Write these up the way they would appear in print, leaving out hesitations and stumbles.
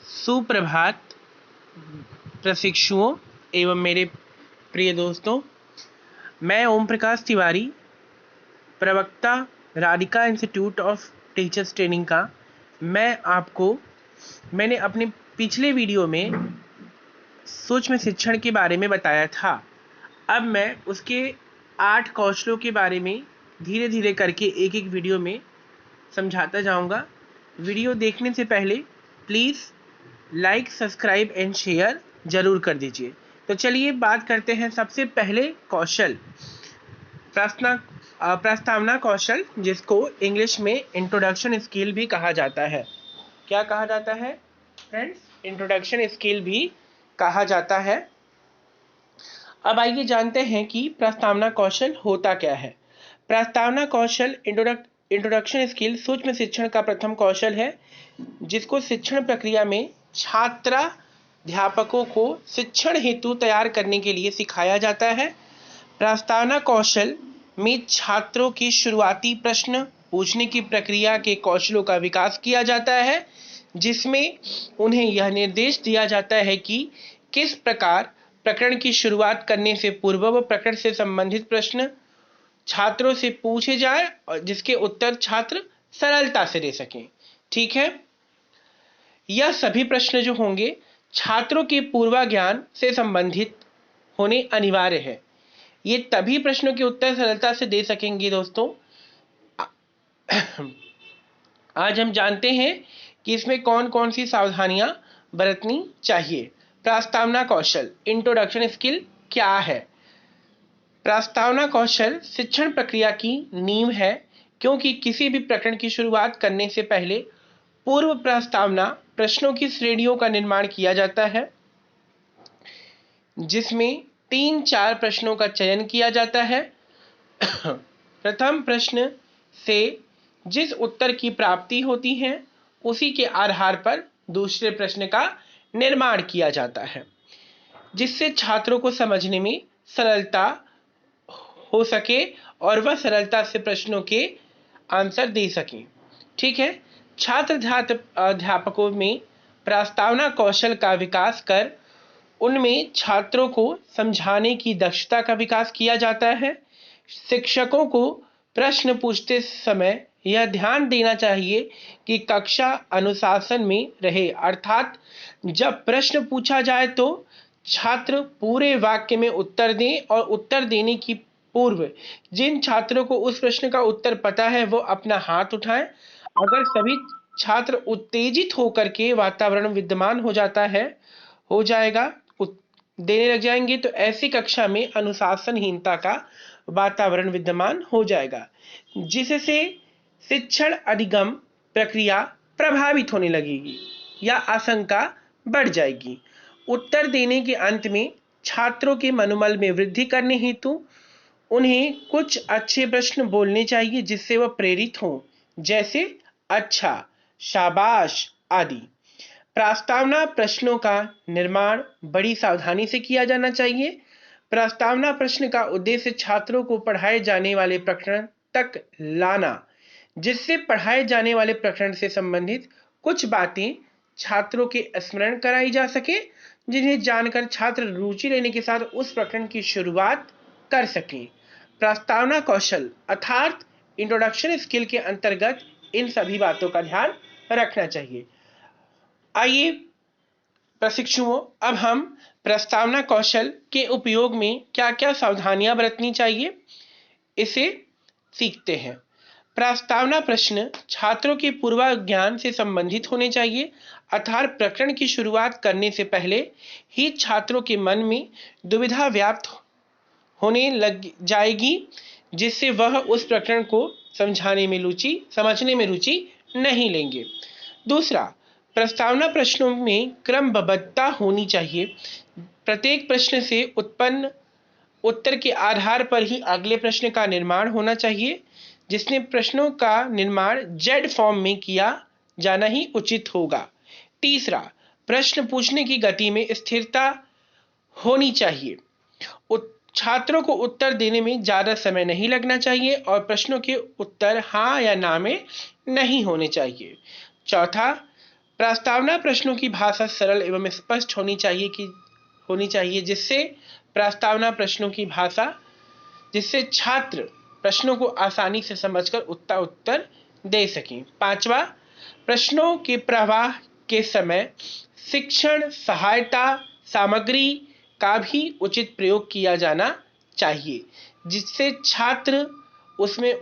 सुप्रभात प्रशिक्षुओं एवं मेरे प्रिय दोस्तों। मैं ओम प्रकाश तिवारी, प्रवक्ता Radhika institute of teachers training का। मैंने अपने पिछले वीडियो में सूक्ष्म शिक्षण के बारे में बताया था। अब मैं उसके 8 कौशलों के बारे में धीरे धीरे करके एक एक वीडियो में समझाता जाऊंगा। वीडियो देखने से पहले please like, subscribe and share जरूर कर दीजिए। तो चलिए बात करते हैं सबसे पहले कौशल, प्रस्तावना कौशल, जिसको इंग्लिश में इंट्रोडक्शन स्किल भी कहा जाता है। क्या कहा जाता है फ्रेंड्स? इंट्रोडक्शन स्किल भी कहा जाता है। अब आइए जानते हैं कि प्रस्तावना कौशल होता क्या है। प्रस्तावना कौशल इंट्रोडक्शन स्किल सूक्ष्म शिक्षण का प्रथम कौशल है, जिसको शिक्षण प्रक्रिया में छात्राध्यापकों को शिक्षण हेतु तैयार करने के लिए सिखाया जाता है। प्रस्तावना कौशल में छात्रों की शुरुआती प्रश्न पूछने की प्रक्रिया के कौशलों का विकास किया जाता है, जिसमें उन्हें यह निर्देश दिया जाता है कि किस प्रकार प्रकरण की शुरुआत करने से पूर्व व प्रकरण से संबंधित प्रश्न छात्रों से पूछे जाए और जिसके उत्तर छात्र सरलता से दे सकें। ठीक है, यह सभी प्रश्न जो होंगे छात्रों के पूर्वाज्ञान से संबंधित होने अनिवार्य है। ये तभी प्रश्नों के उत्तर सरलता से दे सकेंगे दोस्तों। आज हम जानते हैं कि इसमें कौन कौन सी सावधानियां बरतनी चाहिए। प्रस्तावना कौशल इंट्रोडक्शन स्किल क्या है? प्रस्तावना कौशल शिक्षण प्रक्रिया की नींव है, क्योंकि किसी भी प्रकरण की शुरुआत करने से पहले पूर्व प्रस्तावना प्रश्नों की श्रेणियों का निर्माण किया जाता है, जिसमें 3-4 प्रश्नों का चयन किया जाता है। प्रथम प्रश्न से जिस उत्तर की प्राप्ति होती है उसी के आधार पर दूसरे प्रश्न का निर्माण किया जाता है, जिससे छात्रों को समझने में सरलता हो सके और वह सरलता से प्रश्नों के आंसर दे सकें। ठीक है, छात्र अध्यापकों में प्रस्तावना कौशल का विकास कर उनमें छात्रों को समझाने की दक्षता का विकास किया जाता है। शिक्षकों को प्रश्न पूछते समय यह ध्यान देना चाहिए कि कक्षा अनुशासन में रहे, अर्थात जब प्रश्न पूछा जाए तो छात्र पूरे वाक्य में उत्तर दें और उत्तर देने की पूर्व जिन छात्रों को उस प्रश्न का उत्तर पता है वो अपना हाथ उठाएं। अगर सभी छात्र उत्तेजित होकर के वातावरण विद्यमान हो जाएगा देने लग जाएंगे तो ऐसी कक्षा में अनुशासनहीनता का वातावरण विद्यमान हो जाएगा, जिससे शिक्षण अधिगम प्रक्रिया प्रभावित होने लगेगी या आशंका बढ़ जाएगी। उत्तर देने के अंत में छात्रों के मनोबल में वृद्धि करने हेतु उन्हें कुछ अच्छे प्रश्न बोलने चाहिए, जिससे वह प्रेरित हों, जैसे अच्छा, शाबाश आदि। प्रस्तावना प्रश्नों का निर्माण बड़ी सावधानी से किया जाना चाहिए। प्रस्तावना प्रश्न का उद्देश्य छात्रों को पढ़ाए जाने वाले प्रकरण तक लाना, जिससे पढ़ाए जाने वाले प्रकरण से संबंधित कुछ बातें छात्रों के स्मरण कराई जा सके, जिन्हें जानकर छात्र रुचि लेने के साथ उस प्रकरण की शुरुआत कर सकें। प्रस्तावना कौशल अर्थात इंट्रोडक्शन स्किल के अंतर्गत इन सभी बातों का ध्यान रखना चाहिए। आइए प्रशिक्षुओं, अब हम प्रस्तावना कौशल के उपयोग में क्या क्या सावधानियां बरतनी चाहिए इसे सीखते हैं। प्रस्तावना प्रश्न छात्रों के पूर्वाज्ञान से संबंधित होने चाहिए, अर्थात प्रकरण की शुरुआत करने से पहले ही छात्रों के मन में दुविधा व्याप्त होने लग जाएगी, जिससे वह उस प्रकरण को समझने में रुचि नहीं लेंगे। दूसरा, प्रस्तावना प्रश्नों में क्रमबद्धता होनी चाहिए। प्रत्येक प्रश्न से उत्पन्न उत्तर के आधार पर ही अगले प्रश्न का निर्माण होना चाहिए, जिसमें प्रश्नों का निर्माण जेड फॉर्म में किया जाना ही उचित होगा। तीसरा, प्रश्न पूछने की गति में स्थिरता होनी चाहिए। छात्रों को उत्तर देने में ज़्यादा समय नहीं लगना चाहिए और प्रश्नों के उत्तर हाँ या ना में नहीं होने चाहिए। चौथा, प्रस्तावना प्रश्नों की भाषा सरल एवं स्पष्ट होनी चाहिए जिससे छात्र प्रश्नों को आसानी से समझकर उत्तर दे सकें। 5वां, प्रश्नों के प्रवाह के समय शिक्षण सहायता सामग्री का भी उचित प्रयोग किया जाना चाहिए जिससे छात्र उसमें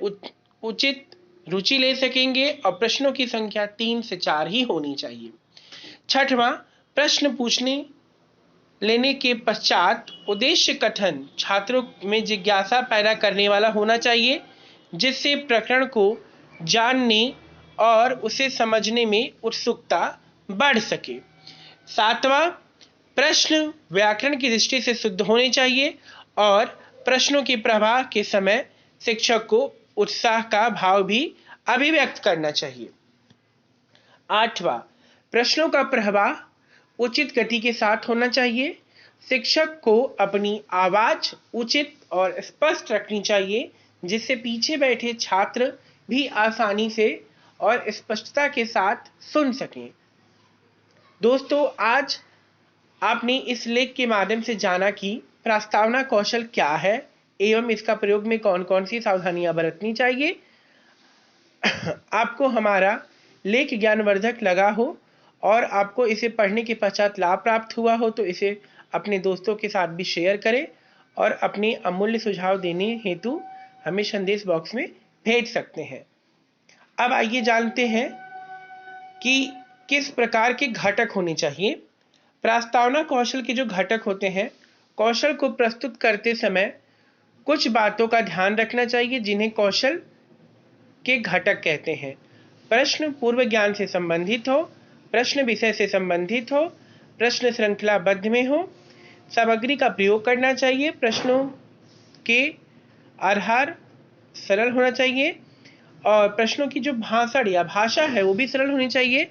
उचित रुचि ले सकेंगे और प्रश्नों की संख्या 3 से 4 ही होनी चाहिए। 6वां, प्रश्न पूछने लेने के पश्चात उद्देश्य कथन छात्रों में जिज्ञासा पैदा करने वाला होना चाहिए जिससे प्रकरण को जानने और उसे समझने में उत्सुकता बढ़ सके। 7वां, प्रश्न व्याकरण की दृष्टि से शुद्ध होने चाहिए और प्रश्नों के प्रवाह के समय शिक्षक को उत्साह का भाव भी अभिव्यक्त करना चाहिए। 8वां, प्रश्नों का प्रवाह उचित गति के साथ होना चाहिए। शिक्षक को अपनी आवाज उचित और स्पष्ट रखनी चाहिए जिससे पीछे बैठे छात्र भी आसानी से और स्पष्टता के साथ सुन सकें। दोस्तों, आज आपने इस लेख के माध्यम से जाना कि प्रस्तावना कौशल क्या है एवं इसका प्रयोग में कौन कौन सी सावधानियां बरतनी चाहिए। आपको हमारा लेख ज्ञानवर्धक लगा हो और आपको इसे पढ़ने के पश्चात लाभ प्राप्त हुआ हो तो इसे अपने दोस्तों के साथ भी शेयर करें और अपने अमूल्य सुझाव देने हेतु हमें संदेश बॉक्स में भेज सकते हैं। अब आइए जानते हैं कि किस प्रकार के घटक होने चाहिए। प्रस्तावना कौशल के जो घटक होते हैं, कौशल को प्रस्तुत करते समय कुछ बातों का ध्यान रखना चाहिए जिन्हें कौशल के घटक कहते हैं। प्रश्न पूर्व ज्ञान से संबंधित हो, प्रश्न विषय से संबंधित हो, प्रश्न श्रृंखलाबद्ध में हो, सामग्री का प्रयोग करना चाहिए, प्रश्नों के आधार सरल होना चाहिए और प्रश्नों की जो भाषण या भाषा है वो भी सरल होनी चाहिए।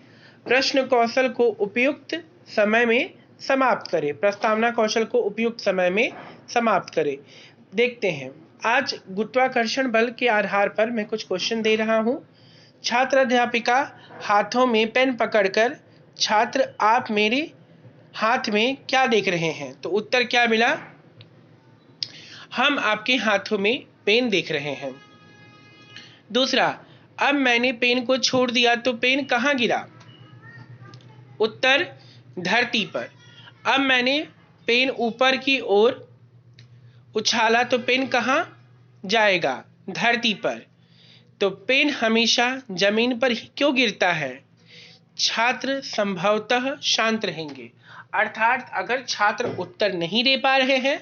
प्रश्न कौशल को उपयुक्त समय में समाप्त करें, प्रस्तावना कौशल को उपयुक्त समय में समाप्त करें। देखते हैं, आज गुरुत्वाकर्षण बल के आधार पर मैं कुछ क्वेश्चन दे रहा हूं। छात्र अध्यापिका हाथों में पेन पकड़कर, छात्र आप मेरे हाथ में क्या देख रहे हैं? तो उत्तर क्या मिला? हम आपके हाथों में पेन देख रहे हैं। दूसरा, अब मैंने पेन को छोड़ दिया तो पेन कहाँ गिरा? उत्तर धरती पर। अब मैंने पेन ऊपर की ओर उछाला तो पेन कहाँ जाएगा? धरती पर। तो पेन हमेशा जमीन पर क्यों गिरता है? छात्र संभवतः शांत रहेंगे। अर्थात अगर छात्र उत्तर नहीं दे पा रहे हैं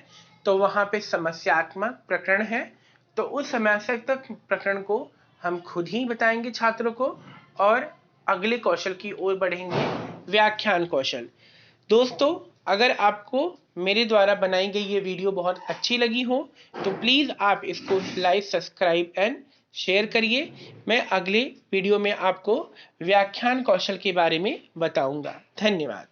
तो वहां पे समस्यात्मक प्रकरण है, तो उस समस्यात्मक प्रकरण को हम खुद ही बताएंगे छात्रों को और अगले कौशल की ओर बढ़ेंगे, व्याख्यान कौशल। दोस्तों, अगर आपको मेरे द्वारा बनाई गई ये वीडियो बहुत अच्छी लगी हो तो प्लीज़ आप इसको लाइक, सब्सक्राइब एंड शेयर करिए। मैं अगले वीडियो में आपको व्याख्यान कौशल के बारे में बताऊंगा। धन्यवाद।